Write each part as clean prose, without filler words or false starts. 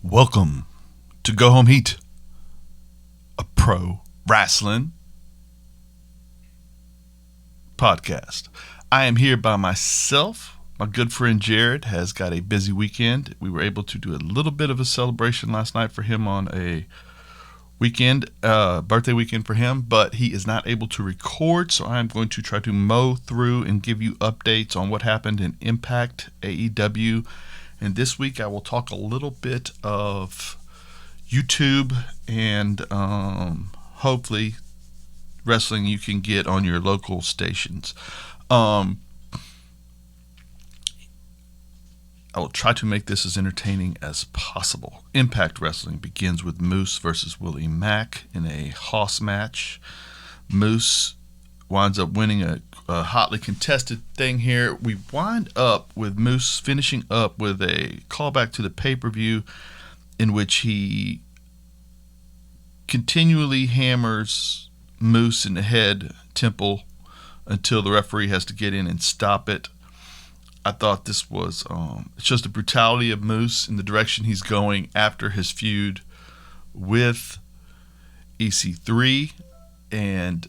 Welcome to Go Home Heat, a pro wrestling podcast. I am here by myself. My good friend Jared has got a busy weekend. We were able to do a little bit of a celebration last night for him on a weekend, birthday weekend for him, but he is not able to record, so I'm going to try to mow through and give you updates on what happened in Impact AEW. And this week I will talk a little bit of YouTube and hopefully wrestling you can get on your local stations. I will try to make this as entertaining as possible. Impact Wrestling begins with Moose versus Willie Mack in a hoss match. Moose winds up winning a hotly contested thing here. We wind up with Moose finishing up with a callback to the pay-per-view in which he continually hammers Moose in the head temple until the referee has to get in and stop it. I thought this was it's just the brutality of Moose in the direction he's going after his feud with EC3, and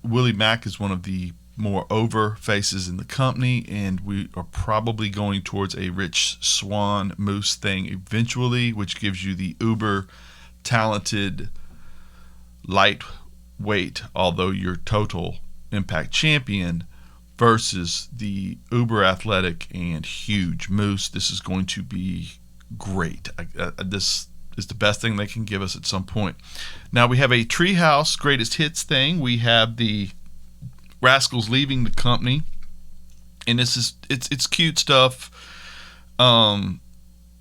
Willie Mack is one of the more over faces in the company, and we are probably going towards a Rich Swann Moose thing eventually, which gives you the uber talented lightweight, although your total Impact champion, versus the uber athletic and huge Moose. This is going to be great. This is the best thing they can give us at some point. Now we have a Treehouse Greatest Hits thing. We have the Rascals leaving the company, and it's cute stuff. The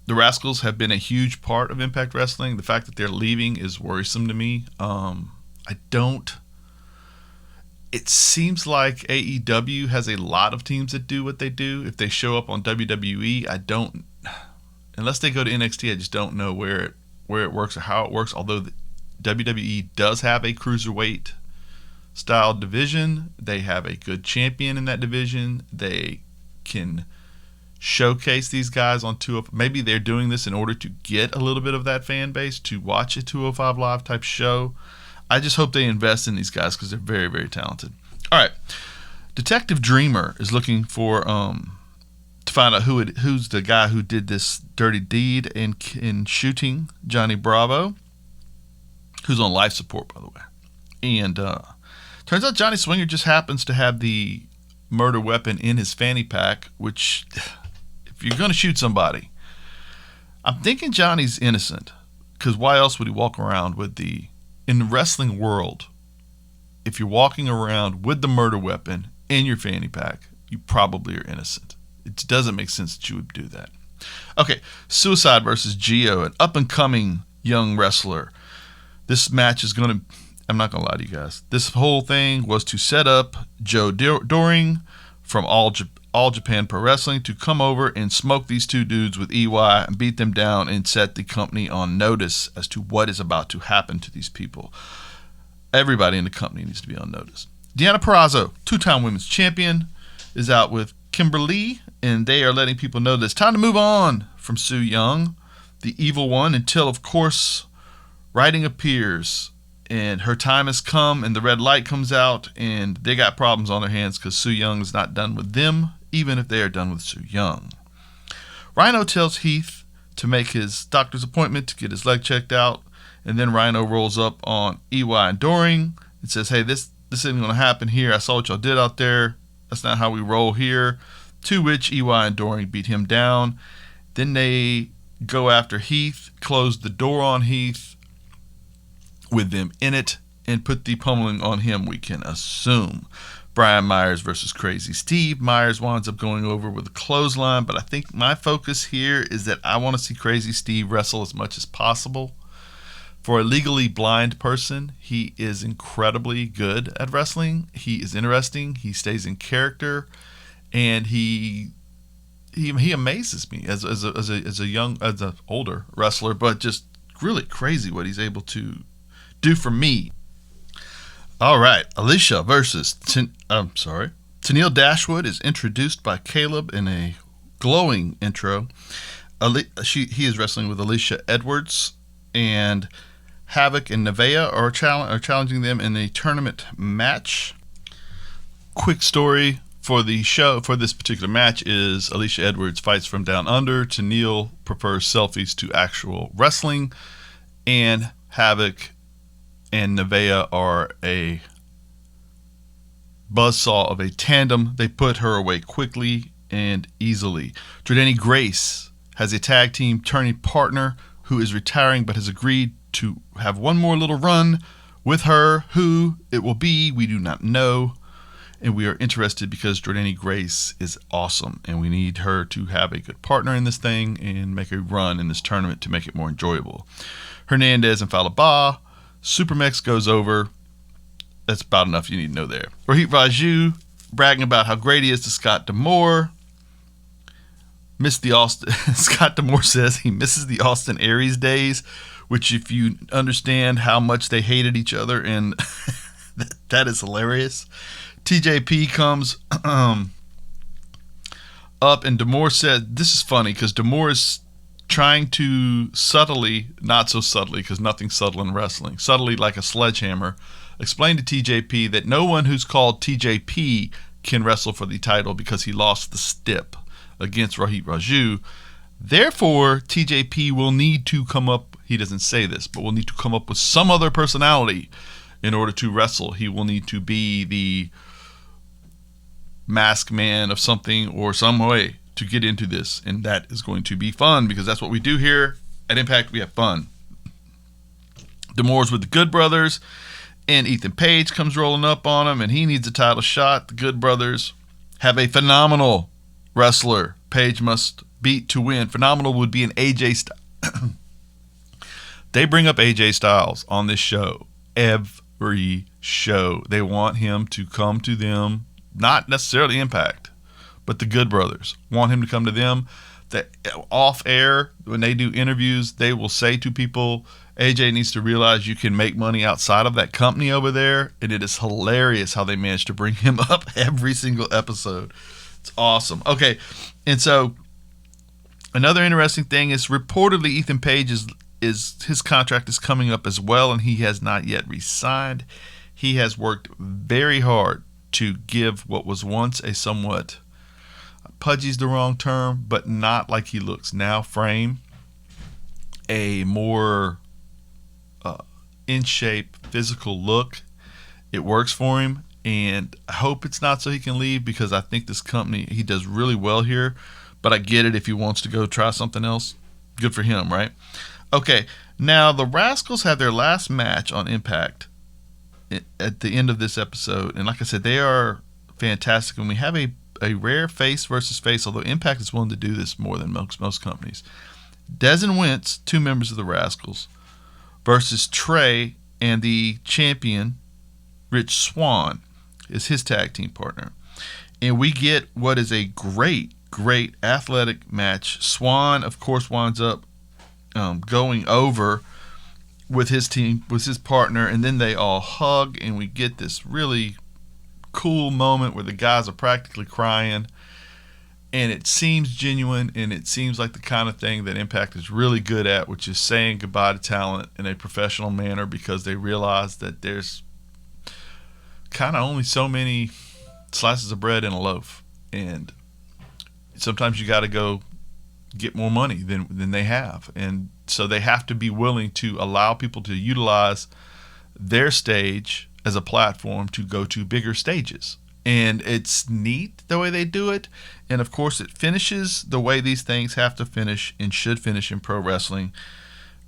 Rascals have been a huge part of Impact Wrestling. The fact that they're leaving is worrisome to me. It seems like AEW has a lot of teams that do what they do. If they show up on WWE, unless they go to NXT, I just don't know where it works or how it works. Although the WWE does have a cruiserweight style division, they have a good champion in that division. They can showcase these guys on 205. Maybe they're doing this in order to get a little bit of that fan base to watch a 205 Live type show. I just hope they invest in these guys because they're very, very talented. All right. Detective Dreamer is looking for to find out who's the guy who did this dirty deed in shooting Johnny Bravo, who's on life support, by the way. And turns out Johnny Swinger just happens to have the murder weapon in his fanny pack, which, if you're going to shoot somebody, I'm thinking Johnny's innocent, because why else would he walk around with the... In the wrestling world, if you're walking around with the murder weapon in your fanny pack, you probably are innocent. It doesn't make sense that you would do that. Okay, Suicide versus Gio, an up-and-coming young wrestler. This match is going to... I'm not going to lie to you guys. This whole thing was to set up Joe Doring from All Japan Pro Wrestling to come over and smoke these two dudes with EY and beat them down and set the company on notice as to what is about to happen to these people. Everybody in the company needs to be on notice. Deonna Purrazzo, two-time women's champion, is out with Kimberly, and they are letting people know that it's time to move on from Su Yung, the evil one, until, of course, writing appears, and her time has come, and the red light comes out, and they got problems on their hands because Su Yung is not done with them, even if they are done with Su Yung. Rhino tells Heath to make his doctor's appointment to get his leg checked out, and then Rhino rolls up on EY and Doring and says, hey, this isn't going to happen here. I saw what y'all did out there. That's not how we roll here. To which EY and Doring beat him down. Then they go after Heath, close the door on Heath with them in it, and put the pummeling on him, we can assume. Brian Myers versus Crazy Steve. Myers winds up going over with a clothesline, but I think my focus here is that I want to see Crazy Steve wrestle as much as possible. For a legally blind person, he is incredibly good at wrestling. He is interesting. He stays in character, and he amazes me as an older wrestler, but just really crazy what he's able to do for me. All right, Alicia versus Tennille Dashwood is introduced by Caleb in a glowing intro. he is wrestling with Alicia Edwards, and Havoc and Nevaeh are challenging them in a tournament match. Quick story for the show for this particular match is Alicia Edwards fights from down under. Tenille prefers selfies to actual wrestling, and Havoc and Nevaeh are a buzzsaw of a tandem. They put her away quickly and easily. Jordynne Grace has a tag team tourney partner who is retiring but has agreed to have one more little run with her. Who it will be, we do not know. And we are interested because Jordynne Grace is awesome, and we need her to have a good partner in this thing and make a run in this tournament to make it more enjoyable. Hernandez and Falaba. Supermex goes over. That's about enough you need to know there. Rohit Raju bragging about how great he is to Scott D'Amore. Missed the Austin. Scott D'Amore says he misses the Austin Aries days, which if you understand how much they hated each other, and that is hilarious. TJP comes up, and D'Amore said, this is funny because D'Amore is trying to subtly, not so subtly because nothing's subtle in wrestling, subtly like a sledgehammer, explain to TJP that no one who's called TJP can wrestle for the title because he lost the stip against Rohit Raju. Therefore, TJP will need to come up, he doesn't say this, but will need to come up with some other personality in order to wrestle. He will need to be the mask man of something or some way to get into this, and that is going to be fun because that's what we do here at Impact. We have fun. D'Amore's with the Good Brothers, and Ethan Page comes rolling up on him, and he needs a title shot. The Good Brothers have a phenomenal wrestler Page must beat to win. Phenomenal would be an AJ Styles. They bring up AJ Styles on this show every show. They want him to come to them. Not necessarily Impact, but the Good Brothers want him to come to them. That off air, when they do interviews, they will say to people, AJ needs to realize you can make money outside of that company over there. And it is hilarious how they manage to bring him up every single episode. It's awesome. Okay, and so another interesting thing is reportedly Ethan Page is his contract is coming up as well, and he has not yet re-signed. He has worked very hard to give what was once a somewhat, pudgy's the wrong term, but not like he looks now, frame, a more in shape physical look. It works for him, and I hope it's not so he can leave because I think this company, he does really well here, but I get it if he wants to go try something else. Good for him, right? Okay, now the Rascals have their last match on Impact at the end of this episode, and like I said, they are fantastic, and we have a rare face versus face, although Impact is willing to do this more than most companies. Des and Wentz, two members of the Rascals, versus Trey and the champion, Rich Swann, is his tag team partner. And we get what is a great athletic match. Swann, of course, winds up going over with his team, with his partner, and then they all hug, and we get this really cool moment where the guys are practically crying, and it seems genuine, and it seems like the kind of thing that Impact is really good at, which is saying goodbye to talent in a professional manner because they realize that there's kind of only so many slices of bread in a loaf, and sometimes you got to go get more money than they have, and so they have to be willing to allow people to utilize their stage as a platform to go to bigger stages. And it's neat the way they do it, and of course it finishes the way these things have to finish and should finish in pro wrestling,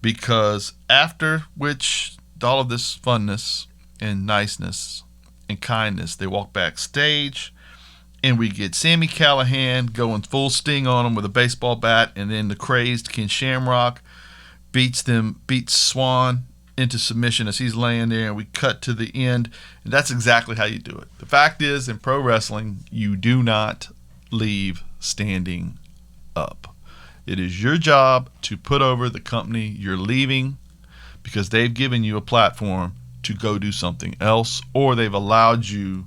because after which all of this funness and niceness and kindness, they walk backstage, and we get Sami Callihan going full sting on him with a baseball bat, and then the crazed Ken Shamrock beats Swann into submission as he's laying there, and we cut to the end, and that's exactly how you do it. The fact is, in pro wrestling, you do not leave standing up. It is your job to put over the company you're leaving because they've given you a platform to go do something else, or they've allowed you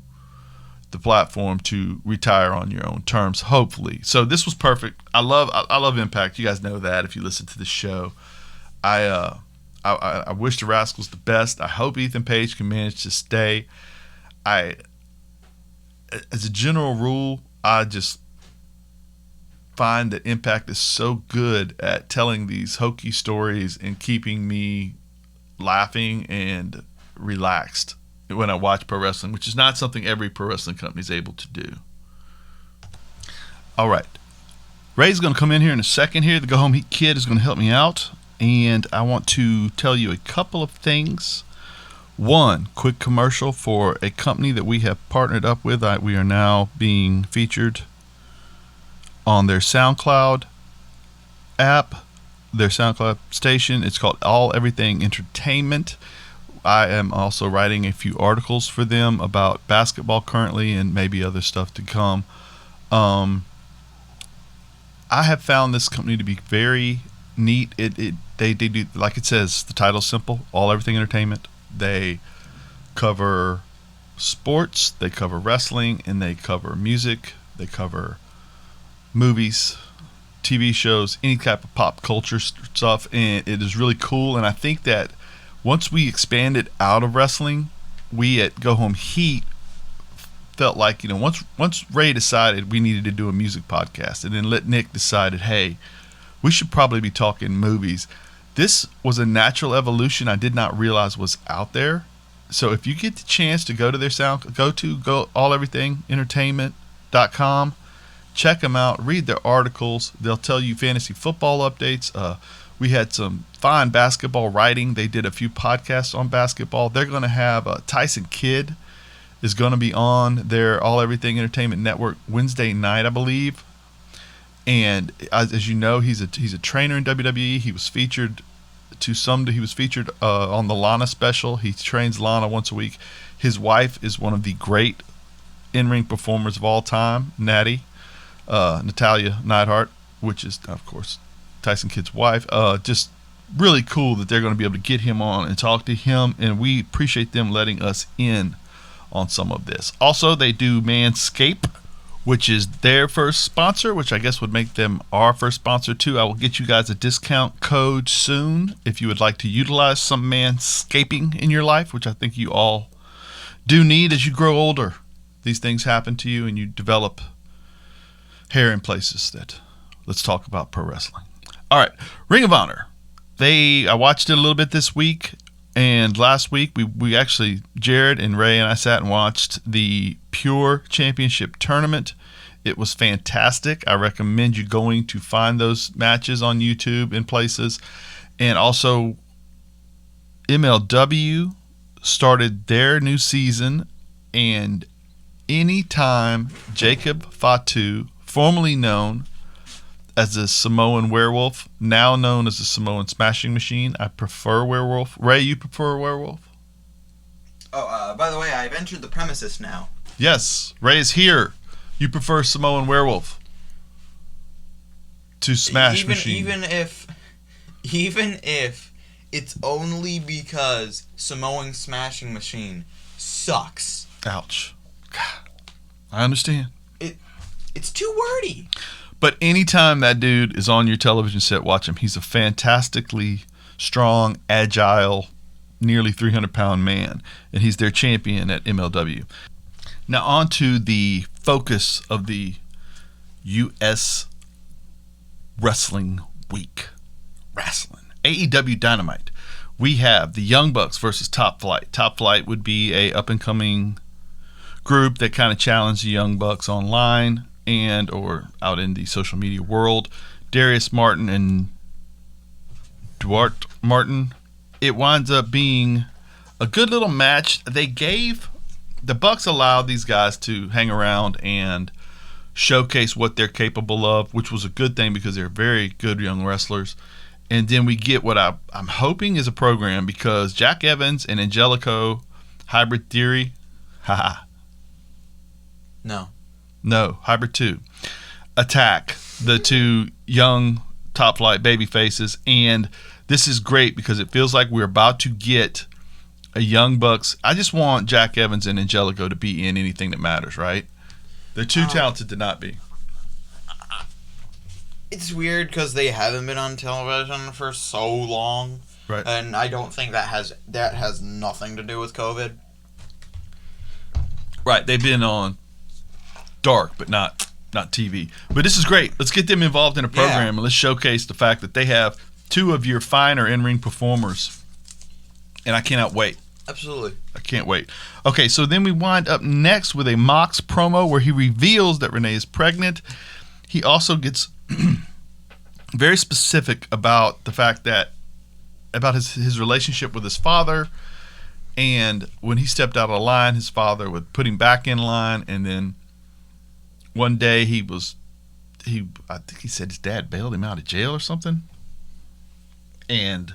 the platform to retire on your own terms, hopefully. So this was perfect. I love Impact. You guys know that if you listen to the show. I wish the Rascals the best. I hope Ethan Page can manage to stay. As a general rule, I just find that Impact is so good at telling these hokey stories and keeping me laughing and relaxed when I watch pro wrestling, which is not something every pro wrestling company is able to do. All right. Ray's going to come in here in a second here. The Go Home Heat Kid is going to help me out, and I want to tell you a couple of things. One, quick commercial for a company that we have partnered up with. We are now being featured on their SoundCloud app, their SoundCloud station. It's called All Everything Entertainment. I am also writing a few articles for them about basketball currently and maybe other stuff to come. I have found this company to be very neat. They do, like it says, the title's simple, All Everything Entertainment. They cover sports, they cover wrestling, and they cover music. They cover movies, TV shows, any type of pop culture stuff, and it is really cool. And I think that once we expanded out of wrestling, we at Go Home Heat felt like, once Ray decided we needed to do a music podcast, and then Nick decided, hey, we should probably be talking movies. This was a natural evolution I did not realize was out there. So if you get the chance to go to their go alleverythingentertainment.com, check them out, read their articles. They'll tell you fantasy football updates. We had some fine basketball writing. They did a few podcasts on basketball. They're going to have Tyson Kidd is going to be on their All Everything Entertainment Network Wednesday night, I believe. And as you know, he's a trainer in WWE. He was featured on the Lana special. He trains Lana once a week. His wife is one of the great in-ring performers of all time, Natalia Neidhart, which is, of course, Tyson Kidd's wife. Just really cool that they're going to be able to get him on and talk to him, and we appreciate them letting us in on some of this. Also, they do Manscaped, which is their first sponsor, which I guess would make them our first sponsor too. I will get you guys a discount code soon if you would like to utilize some manscaping in your life, which I think you all do need as you grow older. These things happen to you and you develop hair in places that, let's talk about pro wrestling. All right, Ring of Honor. I watched it a little bit this week, and last week we actually, Jared and Ray and I sat and watched the Pure Championship Tournament. It was fantastic. I recommend you going to find those matches on YouTube and places. And also, MLW started their new season, and anytime Jacob Fatu, formerly known as the Samoan Werewolf, now known as the Samoan Smashing Machine, I prefer Werewolf. Ray, you prefer Werewolf? Oh, by the way, I've entered the premises now. Yes, Ray is here. You prefer Samoan Werewolf to Smash Machine. Even if it's only because Samoan Smashing Machine sucks. Ouch. God, I understand. It's too wordy. But anytime that dude is on your television set, watch him. He's a fantastically strong, agile, nearly 300-pound man, and he's their champion at MLW. Now on to the focus of the U.S. Wrestling Week. Rastlin. AEW Dynamite. We have the Young Bucks versus Top Flight. Top Flight would be a up-and-coming group that kind of challenged the Young Bucks online and or out in the social media world. Darius Martin and Duarte Martin. It winds up being a good little match. The Bucks allowed these guys to hang around and showcase what they're capable of, which was a good thing because they're very good young wrestlers. And then we get what I'm hoping is a program, because Jack Evans and Angelico Hybrid Theory, No, Hybrid 2 attack the two young Top Flight baby faces, and this is great because it feels like we're about to get a Young Bucks. I just want Jack Evans and Angelico to be in anything that matters, right? They're too talented to not be. It's weird because they haven't been on television for so long, Right. and I don't think that has nothing to do with COVID. Right. They've been on dark, but not TV. But this is great. Let's get them involved in a program and let's showcase the fact that they have two of your finer in-ring performers. And I cannot wait. Absolutely. I can't wait. Okay, so then we wind up next with a Mox promo where he reveals that Renee is pregnant. He also gets very specific about the fact that about his relationship with his father, and when he stepped out of line, his father would put him back in line, and then one day I think he said his dad bailed him out of jail or something. And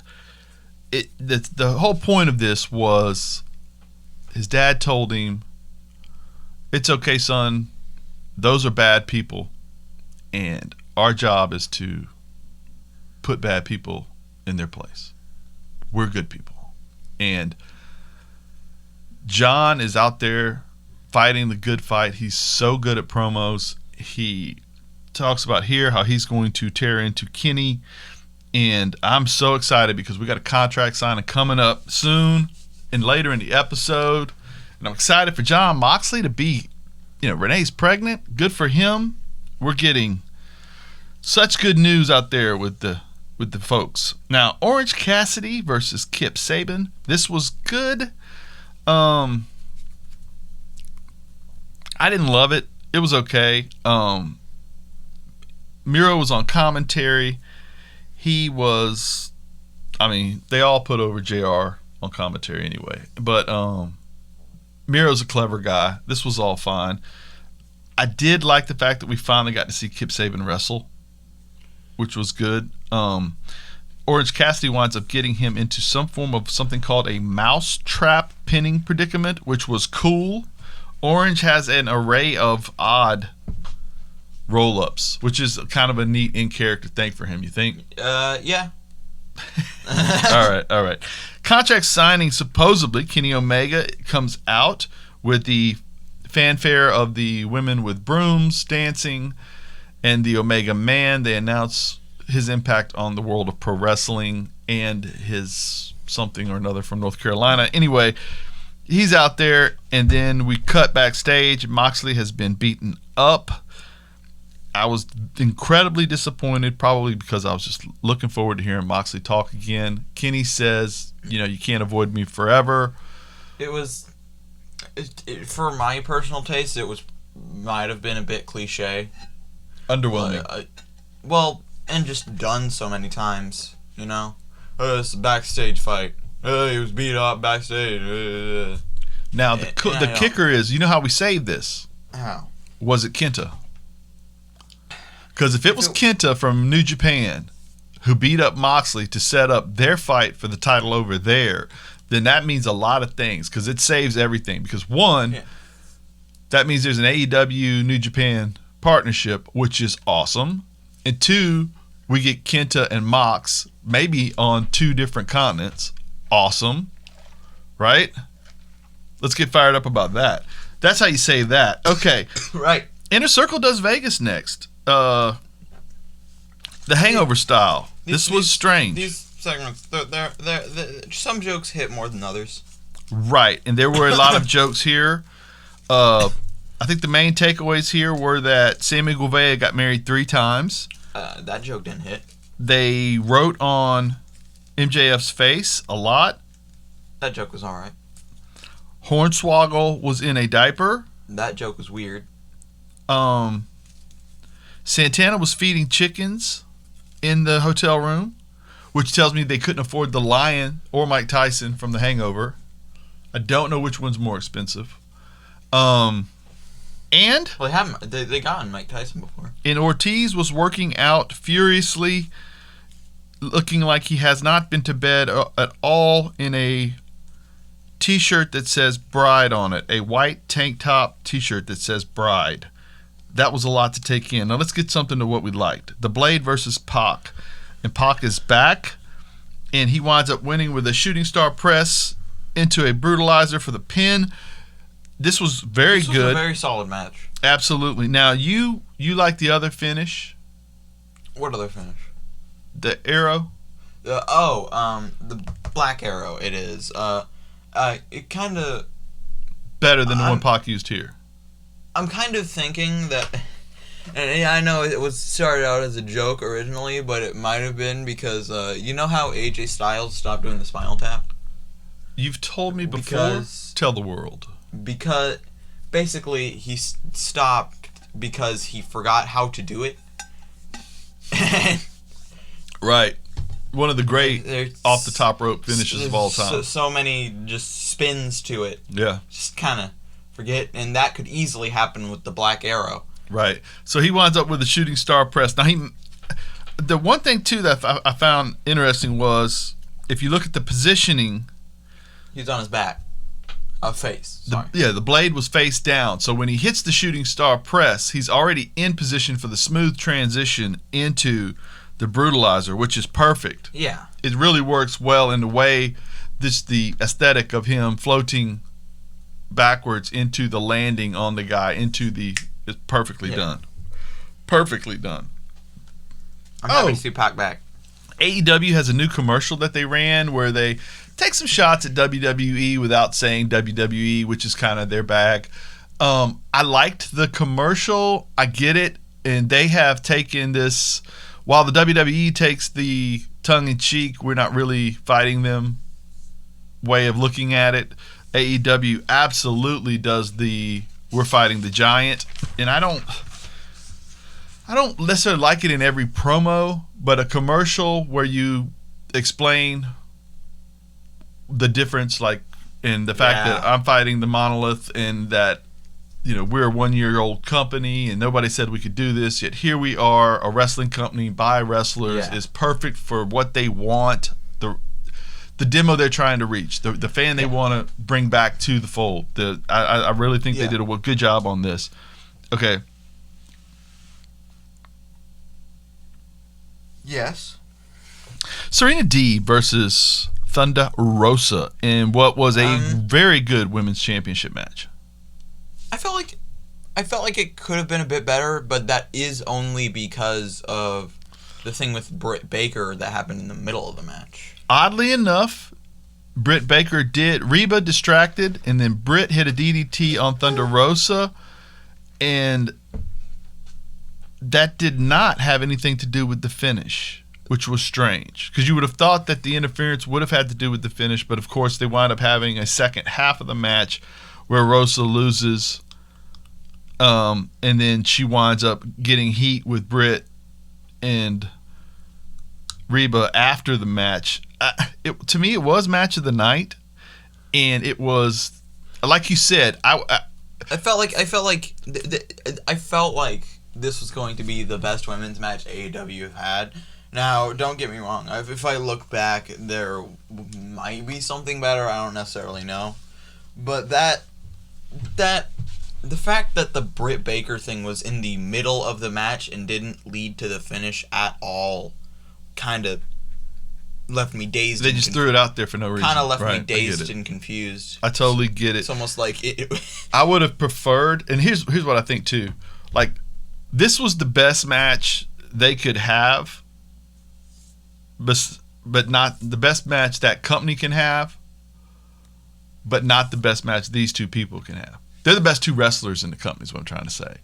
the whole point of this was his dad told him, "It's okay, son. Those are bad people, and our job is to put bad people in their place. We're good people." And John is out there fighting the good fight. He's so good at promos. He talks about here how he's going to tear into Kenny. And I'm so excited because we got a contract signing coming up soon and later in the episode. And I'm excited for John Moxley to be, Renee's pregnant. Good for him. We're getting such good news out there with the folks. Now, Orange Cassidy versus Kip Sabian. This was good. I didn't love it. It was okay. Miro was on commentary. They all put over JR on commentary anyway. But Miro's a clever guy. This was all fine. I did like the fact that we finally got to see Kip Sabian wrestle, which was good. Orange Cassidy winds up getting him into some form of something called a mouse trap pinning predicament, which was cool. Orange has an array of odd roll-ups, which is kind of a neat in-character thing for him, you think? Yeah. All right. Contract signing, supposedly, Kenny Omega comes out with the fanfare of the women with brooms dancing and the Omega Man. They announce his impact on the world of pro wrestling and his something or another from North Carolina. Anyway, he's out there, and then we cut backstage. Moxley has been beaten up. I was incredibly disappointed, probably because I was just looking forward to hearing Moxley talk again. Kenny says, you can't avoid me forever. For my personal taste, might have been a bit cliche. Underwhelming. And just done so many times, Oh, it's a backstage fight. Oh, he was beat up backstage. Now, the kicker is, how we saved this? How? Was it Kenta? Because if it was Kenta from New Japan who beat up Moxley to set up their fight for the title over there, then that means a lot of things because it saves everything. Because one, that means there's an AEW New Japan partnership, which is awesome. And two, we get Kenta and Mox maybe on two different continents. Awesome. Right? Let's get fired up about that. That's how you say that. Okay. Right. Inner Circle does Vegas next. The Hangover style. This was strange. These segments, they're some jokes hit more than others. Right, and there were a lot of jokes here. I think the main takeaways here were that Sammy Guevara got married 3 times. That joke didn't hit. They wrote on MJF's face a lot. That joke was alright. Hornswoggle was in a diaper. That joke was weird. Santana was feeding chickens in the hotel room, which tells me they couldn't afford the Lion or Mike Tyson from The Hangover. I don't know which one's more expensive. And they got Mike Tyson before. And Ortiz was working out furiously, looking like he has not been to bed at all, in a t-shirt that says Bride on it, a white tank top t-shirt that says Bride. That was a lot to take in. Now let's get something to what we liked. The Blade versus Pac. And Pac is back, and he winds up winning with a shooting star press into a brutalizer for the pin. This was very This was good. a very solid match. Absolutely. Now, you like the other finish, What other finish? the arrow. The Black Arrow. It is. It kind of. Better than the one Pac used here. I'm kind of thinking that, and I know it was started out as a joke originally, but it might have been because you know how AJ Styles stopped doing the Spinal Tap? You've told me before. Because- Tell the world. Because basically he stopped because he forgot how to do it. Right. One of the great There's off the top rope finishes of all time. So many just spins to it. Yeah. Just kind of forget, and that could easily happen with the Black Arrow. Right. So he winds up with a shooting star press. Now the one thing too that I found interesting was if you look at the positioning. He's on his back. Face. Sorry. The blade was face down. So when he hits the shooting star press, he's already in position for the smooth transition into the brutalizer, which is perfect. Yeah. It really works well in the way the aesthetic of him floating backwards into the landing on the guy it's perfectly done. Perfectly done. I'm happy to see Pac back. AEW has a new commercial that they ran where they take some shots at WWE without saying WWE, which is kind of their bag. I liked the commercial. I get it. And they have taken this, while the WWE takes the tongue-in-cheek, we're not really fighting them way of looking at it, AEW absolutely does the we're fighting the giant. And I don't necessarily like it in every promo, but a commercial where you explain the difference, like in the fact that I'm fighting the monolith and that we're a 1-year-old company and nobody said we could do this, yet here we are, a wrestling company by wrestlers, is perfect for what they want, the demo they're trying to reach, the fan they want to bring back to the fold. I really think they did a good job on this. Okay. Yes. Serena D versus Thunder Rosa in what was a very good women's championship match. I felt like it could have been a bit better, but that is only because of the thing with Britt Baker that happened in the middle of the match. Oddly enough, Britt Baker Reba distracted, and then Britt hit a DDT on Thunder Rosa, and that did not have anything to do with the finish, which was strange, because you would have thought that the interference would have had to do with the finish, but of course they wind up having a second half of the match where Rosa loses, and then she winds up getting heat with Britt and Reba after the match. To me, it was match of the night, and it was, like you said, I felt like this was going to be the best women's match AEW have had. Now, don't get me wrong. If I look back, there might be something better. I don't necessarily know, but the fact that the Britt Baker thing was in the middle of the match and didn't lead to the finish at all kind of left me dazed. They just threw it out there for no reason. Kind of left me dazed and confused. I totally get it. It's almost like it I would have preferred, and here's what I think too. Like, this was the best match they could have, but not the best match that company can have, but not the best match these two people can have. They're the best two wrestlers in the company is what I'm trying to say.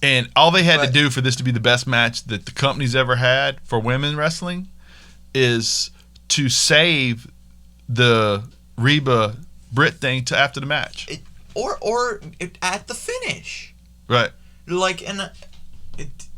And all they had to do for this to be the best match that the company's ever had for women wrestling is to save the Reba Britt thing to after the match. Or at the finish. Right. Like,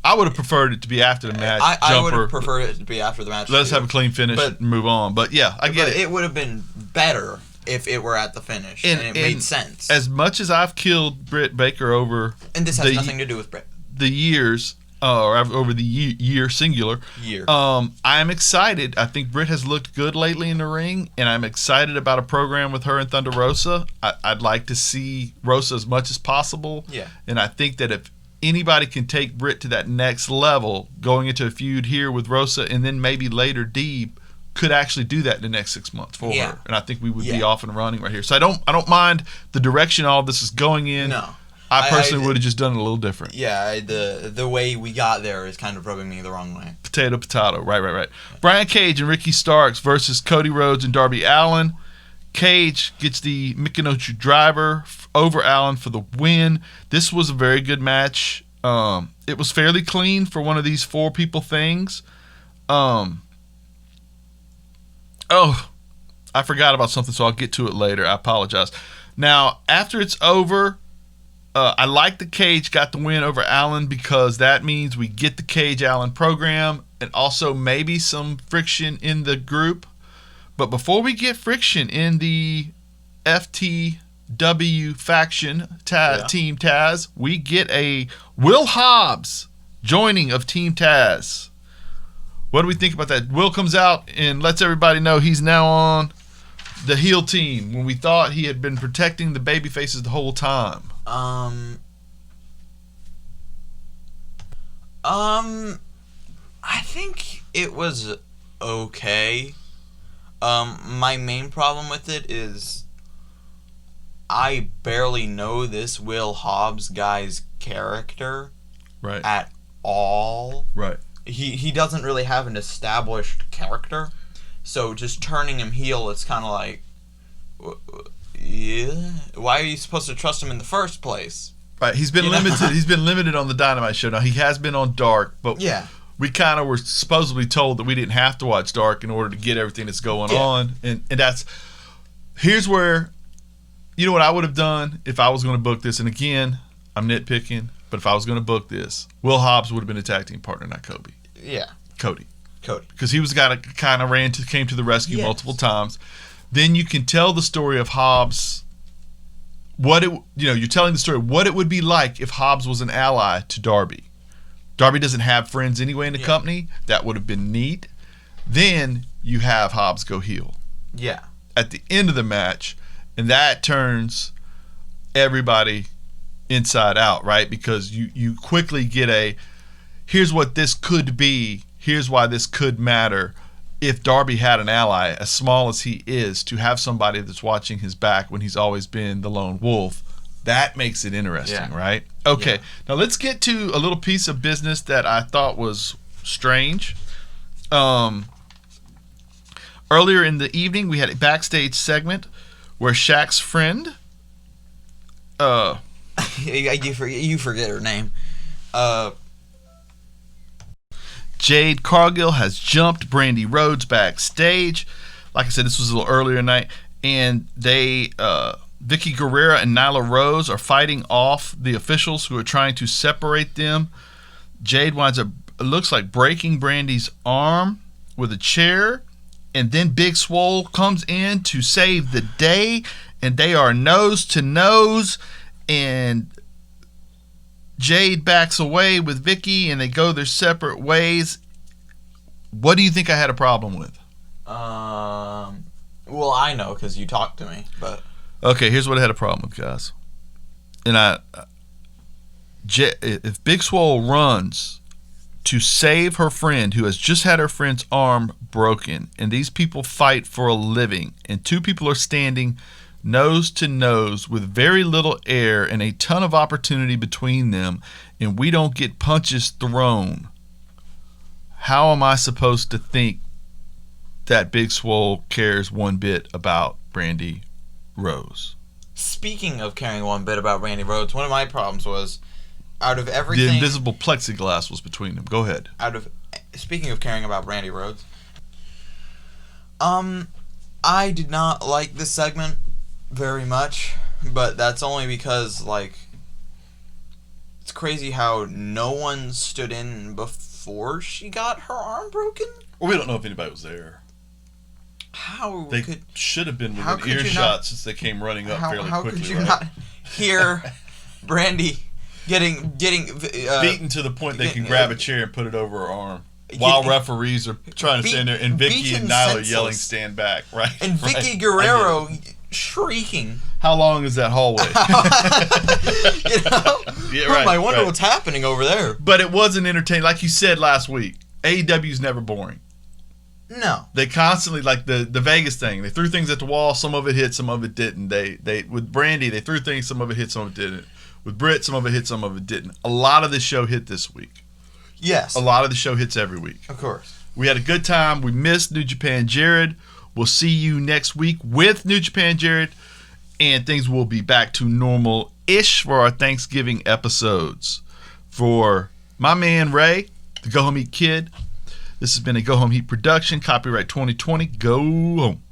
I would have preferred it to be after the match. I would have preferred it to be after the match. Let's have a clean finish and move on. But yeah, I get it. It would have been better if it were at the finish, and it made sense. As much as I've killed Britt Baker over, and this has nothing to do with Britt, the years, or over the year singular. I'm excited. I think Britt has looked good lately in the ring, and I'm excited about a program with her and Thunder Rosa. I'd like to see Rosa as much as possible. Yeah, and I think that if anybody can take Britt to that next level, going into a feud here with Rosa, and then maybe later Deeb could actually do that in the next 6 months for Yeah. her, and I think we would be Yeah. off and running right here. So I don't mind the direction all this is going in. No. I personally would have just done it a little different. Yeah, the way we got there is kind of rubbing me the wrong way. Potato, potato. Right. Brian Cage and Ricky Starks versus Cody Rhodes and Darby Allin. Cage gets the Michinoku driver over Allin for the win. This was a very good match. It was fairly clean for one of these 4 people things. Oh, I forgot about something, so I'll get to it later. I apologize. Now, after it's over, I like the Cage got the win over Allin because that means we get the Cage Allin program and also maybe some friction in the group. But before we get friction in the FTW faction, Team Taz, we get a Will Hobbs joining of Team Taz. What do we think about that? Will comes out and lets everybody know he's now on the heel team when we thought he had been protecting the baby faces the whole time. I think it was okay. My main problem with it is I barely know this Will Hobbs guy's character at all. Right. He doesn't really have an established character, so just turning him heel, it's kind of like, yeah, why are you supposed to trust him in the first place? Right. He's been limited. He's been limited on the Dynamite show. Now he has been on Dark, but we kind of were supposedly told that we didn't have to watch Dark in order to get everything that's going on, and that's here's where, you know what I would have done if I was going to book this, and again, I'm nitpicking, but if I was going to book this, Will Hobbs would have been a tag team partner, not Kobe. Yeah. Cody. Because he was a guy that kind of came to the rescue multiple times. Then you can tell the story of Hobbs. You're telling the story of what it would be like if Hobbs was an ally to Darby. Darby doesn't have friends anyway in the company. That would have been neat. Then you have Hobbs go heel. Yeah. At the end of the match, and that turns everybody inside out, right? Because you quickly get here's what this could be, here's why this could matter. If Darby had an ally, as small as he is, to have somebody that's watching his back when he's always been the lone wolf, that makes it interesting, right? Okay, now let's get to a little piece of business that I thought was strange. Earlier in the evening, we had a backstage segment where Shaq's friend... you forget her name. Jade Cargill has jumped Brandy Rhodes backstage. Like I said, this was a little earlier tonight, and they, Vicky Guerrero and Nyla Rose are fighting off the officials who are trying to separate them. Jade winds up, it looks like, breaking Brandy's arm with a chair, and then Big Swole comes in to save the day, and they are nose to nose, and Jade backs away with Vicky, and they go their separate ways. What do you think I had a problem with? Well, I know because you talked to me, but okay, here's what I had a problem with, guys. And if Big Swole runs to save her friend who has just had her friend's arm broken, and these people fight for a living, and 2 people are standing nose to nose with very little air and a ton of opportunity between them, and we don't get punches thrown, how am I supposed to think that Big Swole cares one bit about Brandy Rose? Speaking of caring one bit about Brandy Rhodes, one of my problems was, out of everything... The invisible plexiglass was between them. Go ahead. Speaking of caring about Brandy Rhodes, I did not like this segment very much, but that's only because, it's crazy how no one stood in before she got her arm broken. Well, we don't know if anybody was there. They should have been within earshot since they came running up fairly quickly. How could you not hear Brandy getting beaten to the point they can grab a chair and put it over her arm? While referees are trying to stand there, and Vicky and Nyla yelling, "Stand back!" Right, and Vicky Guerrero shrieking. How long is that hallway? I wonder what's happening over there. But it wasn't entertaining, like you said last week. AEW's never boring. No. They constantly, like the Vegas thing, they threw things at the wall. Some of it hit, some of it didn't. They with Brandy, they threw things. Some of it hit, some of it didn't. With Britt, some of it hit, some of it didn't. A lot of this show hit this week. Yes. A lot of the show hits every week. Of course. We had a good time. We missed New Japan Jared. We'll see you next week with New Japan Jared, and things will be back to normal-ish for our Thanksgiving episodes. For my man Ray, the Go Home Heat Kid, this has been a Go Home Heat production. Copyright 2020. Go home.